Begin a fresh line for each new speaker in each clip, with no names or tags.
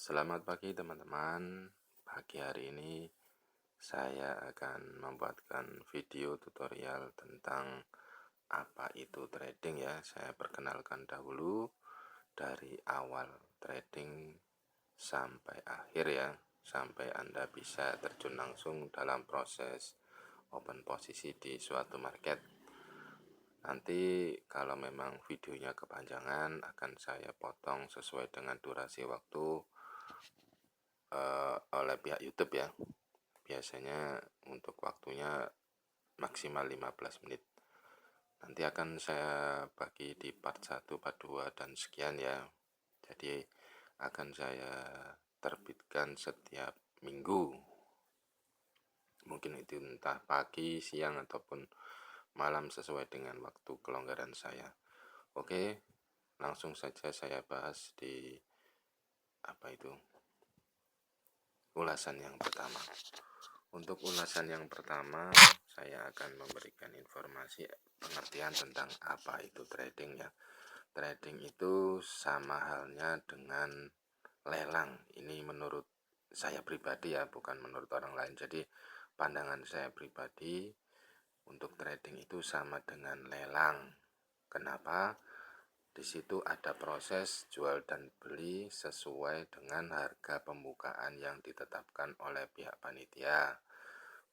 Selamat pagi teman-teman. Pagi hari ini saya akan membuatkan video tutorial tentang apa itu trading ya. Saya perkenalkan dahulu dari awal trading sampai akhir ya. Sampai Anda bisa terjun langsung dalam proses open posisi di suatu market. Nanti kalau memang videonya kepanjangan akan saya potong sesuai dengan durasi waktu oleh pihak YouTube ya. Biasanya untuk waktunya maksimal 15 menit. Nanti akan saya bagi di part 1, part 2 dan sekian ya. Jadi akan saya terbitkan setiap minggu. Mungkin itu entah pagi, siang ataupun malam sesuai dengan waktu kelonggaran saya. Oke, langsung saja saya bahas di ulasan yang pertama. Untuk ulasan yang pertama, saya akan memberikan informasi pengertian tentang apa itu trading ya. Trading itu sama halnya dengan lelang. Ini menurut saya pribadi ya, bukan menurut orang lain. Jadi pandangan saya pribadi untuk trading itu sama dengan lelang. Kenapa? Di situ ada proses jual dan beli sesuai dengan harga pembukaan yang ditetapkan oleh pihak panitia.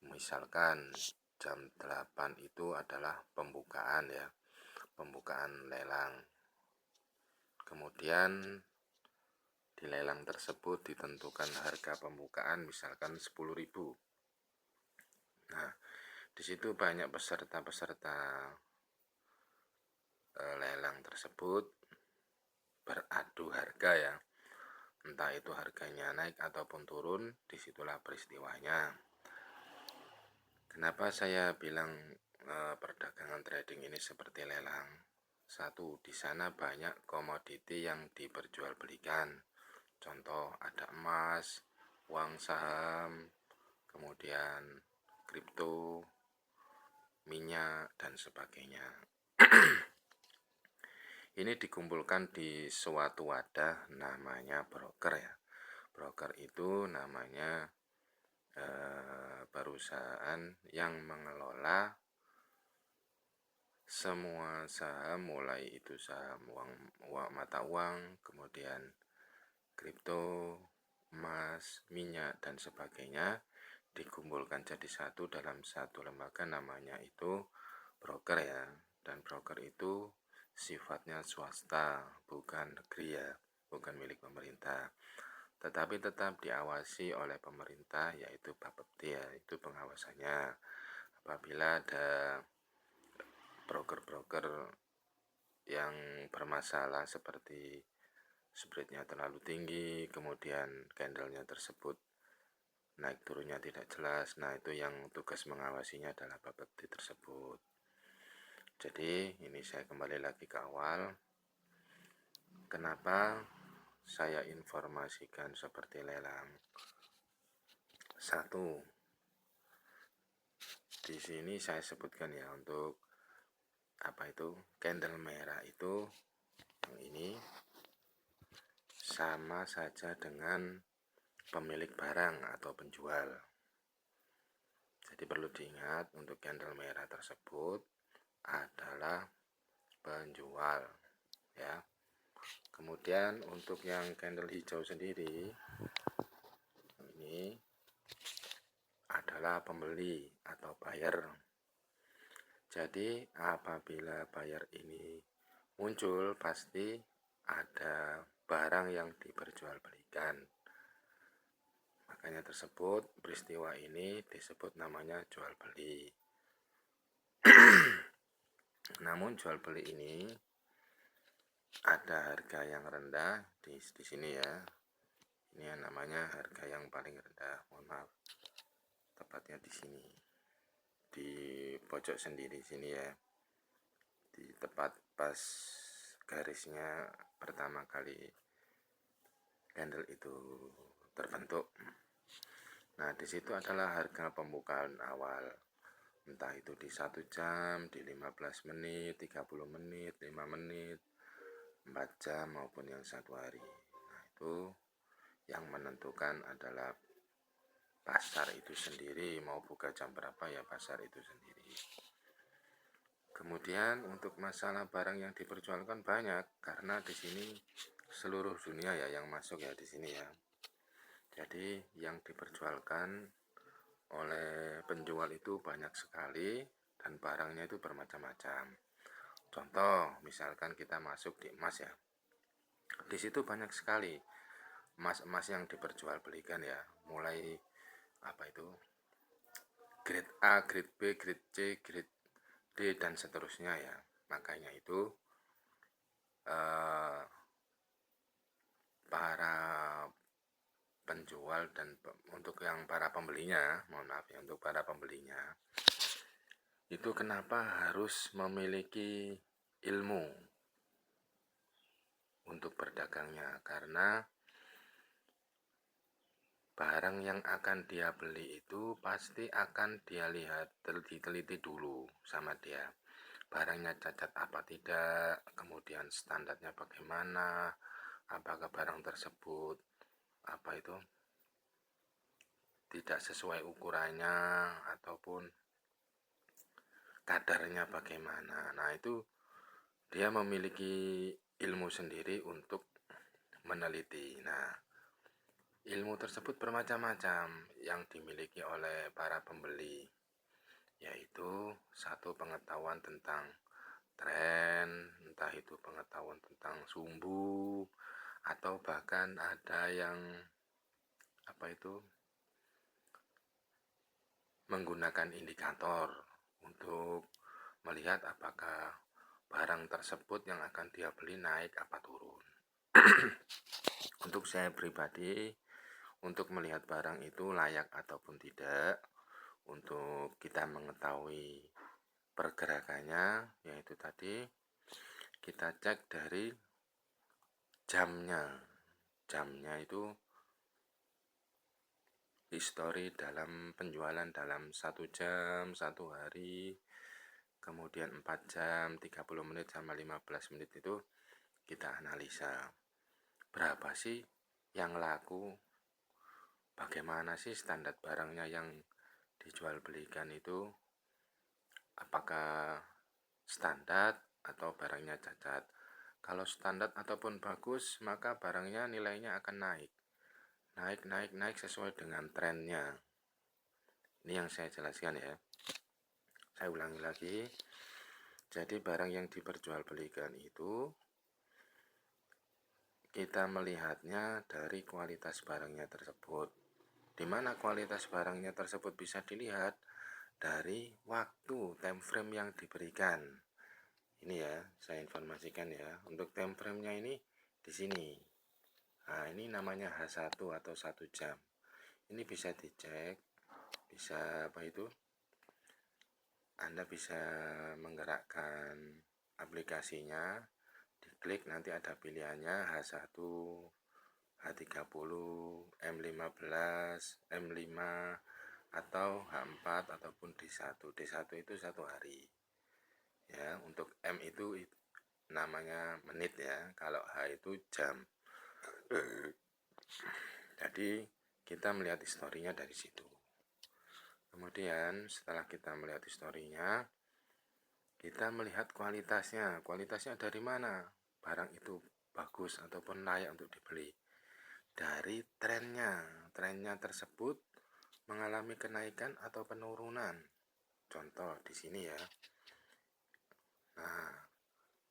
Misalkan jam 8 itu adalah pembukaan ya, pembukaan lelang. Kemudian di lelang tersebut ditentukan harga pembukaan misalkan 10.000. Nah, di situ banyak peserta-peserta lelang tersebut beradu harga ya. Entah itu harganya naik ataupun turun, disitulah peristiwanya. Kenapa saya bilang perdagangan trading ini seperti lelang? Satu, di sana banyak komoditi yang diperjualbelikan. Contoh ada emas, uang saham, kemudian kripto, minyak dan sebagainya. Ini dikumpulkan di suatu wadah namanya broker ya. Broker itu namanya perusahaan yang mengelola semua saham, mulai itu saham mata uang, kemudian kripto, emas, minyak dan sebagainya, dikumpulkan jadi satu dalam satu lembaga, namanya itu broker ya. Dan broker itu sifatnya swasta, bukan negeri ya, bukan milik pemerintah, tetapi tetap diawasi oleh pemerintah, yaitu Bapepti ya, itu pengawasannya. Apabila ada broker-broker yang bermasalah seperti spreadnya terlalu tinggi, kemudian candlenya tersebut naik turunnya tidak jelas, nah itu yang tugas mengawasinya adalah Bapepti tersebut. Jadi ini saya kembali lagi ke awal. Kenapa saya informasikan seperti lelang? Satu, di sini saya sebutkan ya, untuk candle merah itu yang ini sama saja dengan pemilik barang atau penjual. Jadi perlu diingat, untuk candle merah tersebut adalah penjual ya. Kemudian untuk yang candle hijau sendiri ini adalah pembeli atau buyer. Jadi apabila buyer ini muncul, pasti ada barang yang diperjualbelikan. Makanya tersebut peristiwa ini disebut namanya jual beli. Namun jual beli ini ada harga yang rendah di sini ya. Ini yang namanya harga yang paling rendah. Mohon maaf, tepatnya di sini, di pojok sendiri sini ya, di tepat pas garisnya pertama kali candle itu terbentuk. Nah, di situ adalah harga pembukaan awal. Entah itu di 1 jam, di 15 menit, 30 menit, 5 menit, 4 jam maupun yang 1 hari. Nah, itu Yang menentukan adalah pasar itu sendiri, mau buka jam berapa ya pasar itu sendiri. Kemudian untuk masalah barang yang diperjualkan banyak, karena di sini seluruh dunia ya yang masuk ya di sini ya. Jadi yang diperjualkan oleh penjual itu banyak sekali dan barangnya itu bermacam-macam. Contoh, misalkan kita masuk di emas ya. Di situ banyak sekali emas-emas yang diperjualbelikan ya, mulai apa itu? Grade A, grade B, grade C, grade D dan seterusnya ya. Makanya itu para penjual dan untuk yang para pembelinya, mohon maaf ya, untuk para pembelinya itu kenapa harus memiliki ilmu untuk berdagangnya, karena barang yang akan dia beli itu pasti akan dia lihat, diteliti dulu sama dia. Barangnya cacat apa tidak, kemudian standarnya bagaimana, apakah barang tersebut apa itu tidak sesuai ukurannya ataupun kadarnya bagaimana. Nah, itu dia memiliki ilmu sendiri untuk meneliti. Nah, ilmu tersebut bermacam-macam yang dimiliki oleh para pembeli, yaitu satu pengetahuan tentang tren, entah itu pengetahuan tentang sumbu, atau bahkan ada yang apa itu menggunakan indikator untuk melihat apakah barang tersebut yang akan dia beli naik apa turun. Untuk saya pribadi, untuk melihat barang itu layak ataupun tidak, untuk kita mengetahui pergerakannya, yaitu tadi kita cek dari jamnya. Jamnya itu histori dalam penjualan dalam 1 jam, 1 hari, kemudian 4 jam, 30 menit sama 15 menit itu kita analisa. Berapa sih yang laku? Bagaimana sih standar barangnya yang dijual belikan itu? Apakah standar atau barangnya cacat? Kalau standar ataupun bagus, maka barangnya nilainya akan naik. Naik sesuai dengan trennya. Ini yang saya jelaskan ya. Saya ulangi lagi. Jadi barang yang diperjualbelikan itu kita melihatnya dari kualitas barangnya tersebut. Di mana kualitas barangnya tersebut bisa dilihat dari waktu time frame yang diberikan. Ini ya, saya informasikan ya. Untuk time frame-nya ini di sini. Nah, ini namanya H1 atau 1 jam. Ini bisa dicek, bisa apa itu? Anda bisa menggerakkan aplikasinya, diklik nanti ada pilihannya H1, H30, M15, M5 atau H4 ataupun D1. D1 itu 1 hari. Ya, untuk M itu namanya menit ya, kalau H itu jam. Jadi kita melihat historinya dari situ. Kemudian setelah kita melihat historinya, kita melihat kualitasnya. Kualitasnya dari mana? Barang itu bagus ataupun layak untuk dibeli. Dari trennya. Trennya tersebut mengalami kenaikan atau penurunan. Contoh di sini ya. Nah,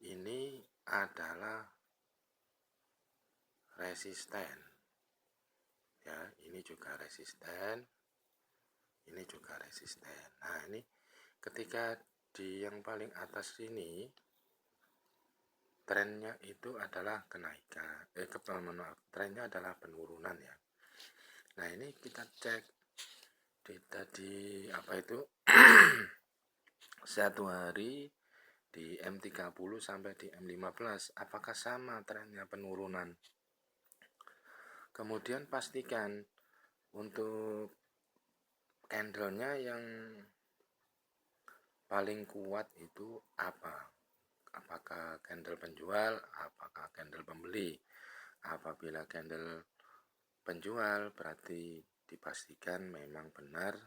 ini adalah resisten. Ya, ini juga resisten. Ini juga resisten. Nah, ini ketika di yang paling atas ini trennya itu adalah kenaikan. Trennya adalah penurunan ya. Nah, ini kita cek tadi apa itu 1 hari di M30 sampai di M15 apakah sama trennya penurunan. Kemudian pastikan untuk candlenya yang paling kuat itu apa? Apakah candle penjual, apakah candle pembeli? Apabila candle penjual, berarti dipastikan memang benar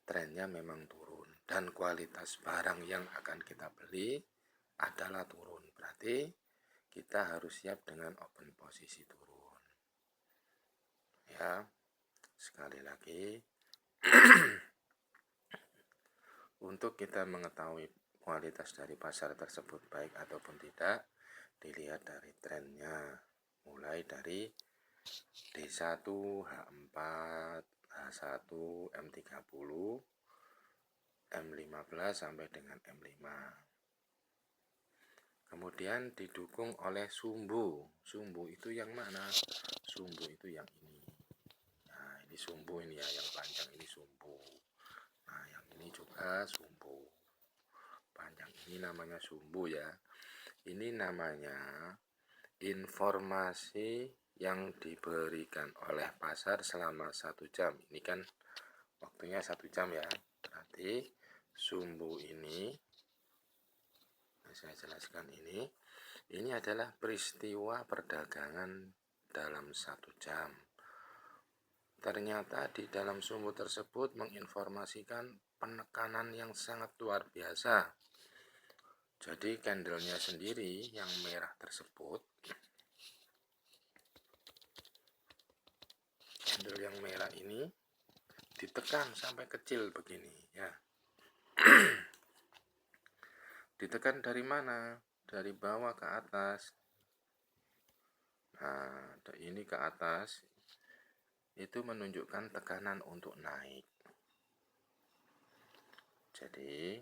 trennya memang turun dan kualitas barang yang akan kita beli adalah turun. Berarti kita harus siap dengan open posisi turun. Ya, sekali lagi untuk kita mengetahui kualitas dari pasar tersebut baik ataupun tidak, dilihat dari trennya, mulai dari D1, H4, H1, M30, M15 sampai dengan M5. Kemudian didukung oleh sumbu. Sumbu itu yang mana? Sumbu itu yang ini. Nah, ini sumbu ini ya, yang panjang ini sumbu. Nah, yang ini juga sumbu. Panjang ini namanya sumbu ya. Ini namanya informasi yang diberikan oleh pasar selama 1 jam. Ini kan waktunya 1 jam ya. Berarti sumbu ini, saya jelaskan ini adalah peristiwa perdagangan dalam 1 jam. Ternyata di dalam sumbu tersebut menginformasikan penekanan yang sangat luar biasa. Jadi candlenya sendiri yang merah tersebut, candle yang merah ini ditekan sampai kecil begini ya. Ditekan dari mana? Dari bawah ke atas. Nah, ini ke atas itu menunjukkan tekanan untuk naik. Jadi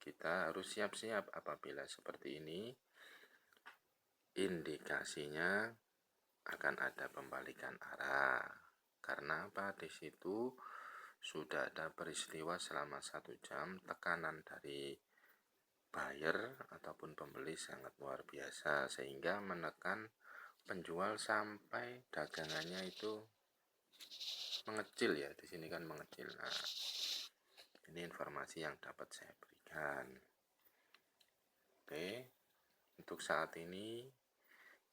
kita harus siap-siap apabila seperti ini. Indikasinya akan ada pembalikan arah. Karena apa? Di situ sudah ada peristiwa selama 1 jam, tekanan dari buyer ataupun pembeli sangat luar biasa sehingga menekan penjual sampai dagangannya itu mengecil ya. Di sini kan mengecil. Nah, ini informasi yang dapat saya berikan. Oke, untuk saat ini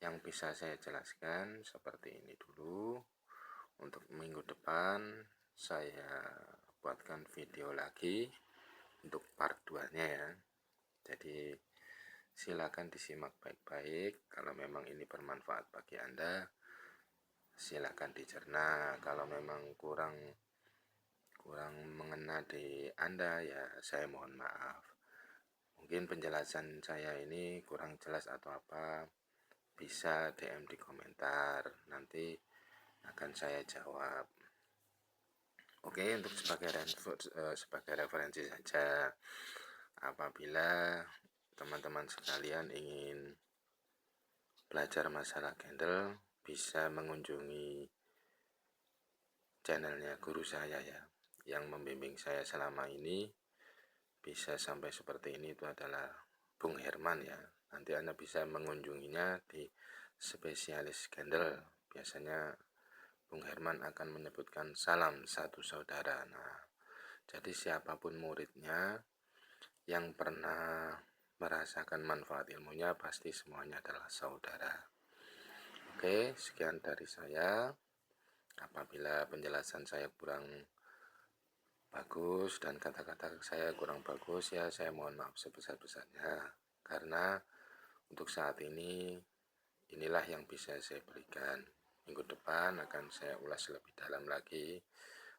yang bisa saya jelaskan seperti ini dulu. Untuk minggu depan saya buatkan video lagi untuk part 2-nya ya. Jadi silakan disimak baik-baik. Kalau memang ini bermanfaat bagi Anda, silakan dicerna. Kalau memang kurang mengena di Anda, ya saya mohon maaf. Mungkin penjelasan saya ini kurang jelas atau apa, bisa DM di komentar, nanti akan saya jawab. Oke, untuk sebagai referensi saja, apabila teman-teman sekalian ingin belajar masalah candle, bisa mengunjungi channelnya guru saya ya, yang membimbing saya selama ini bisa sampai seperti ini itu adalah Bung Herman ya. Nanti Anda bisa mengunjunginya di spesialis candle. Biasanya Bung Herman akan menyebutkan salam satu saudara. Nah, jadi siapapun muridnya yang pernah merasakan manfaat ilmunya pasti semuanya adalah saudara. Oke, sekian dari saya. Apabila penjelasan saya kurang bagus dan kata-kata saya kurang bagus ya, saya mohon maaf sebesar-besarnya. Karena untuk saat ini inilah yang bisa saya berikan. Minggu depan akan saya ulas lebih dalam lagi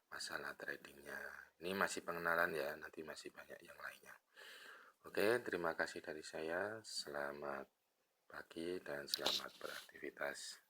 masalah tradingnya. Ini masih pengenalan ya, nanti masih banyak yang lainnya. Oke, terima kasih dari saya. Selamat pagi dan selamat beraktivitas.